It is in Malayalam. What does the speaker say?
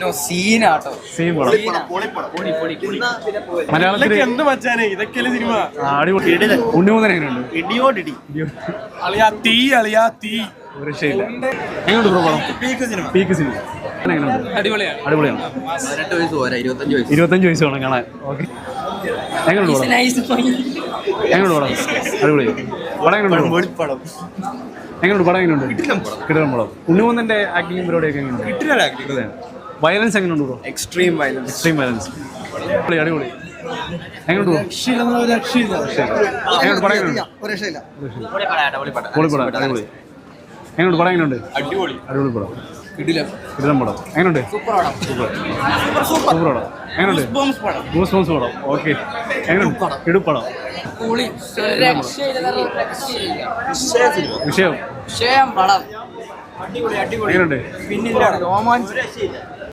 ഏറ്റവും സീനാട്ടോ. സീൻ പടം. മലയാളത്തിൽ എന്ത് മച്ചാനെ ഇതൊക്കെയല്ലേ സിനിമ. അടിപൊളി. ഉണ്ണിമുതൻ എങ്ങനെയുണ്ട്? ഒരു രക്ഷയില്ല. എങ്ങനെയുണ്ട് ബ്രോ പടം? പീക്ക് സിനിമ എങ്ങനെയുണ്ട്? അടിപൊളിയാണ്. അടിപൊളിയാണ്. 18 വയസ്സ് പോരാ, 25 25 വയസ്സ് വേണം കാണാൻ. ഓക്കെ. എങ്ങനെയുണ്ട് പടം? എങ്ങനെയുണ്ട് പടം? അടിപൊളി. പടം എങ്ങനെയുണ്ട്? എങ്ങനെയുണ്ട് പടം? എങ്ങനെയുണ്ട്? കിടിലം പടം. ഉണ്ണിമുതന്റെ ആക്ടിങ് പരിപാടിയൊക്കെ എങ്ങനെയുണ്ട്? വയലൻസ് എങ്ങനെയുണ്ട് ബ്രോ? Extreme violence. അടിപൊളി. എങ്ങനെയുണ്ട്? എങ്ങനെയുണ്ട് പടം? എങ്ങനെയുണ്ട്? അടിപൊളി. എങ്ങനെയുണ്ട് പടം? എങ്ങനെയുണ്ട്? അടിപൊളി പടം. കിടിലം പടം. എങ്ങനെയുണ്ട്? സൂപ്പർ പടം. എങ്ങനെയുണ്ട്? ഗൂസ്ബംസ് പടം. ഓക്കെ. എങ്ങനെയുണ്ട്? കിടുപ്പടം. വിഷയം പടം എങ്ങനെയുണ്ട്?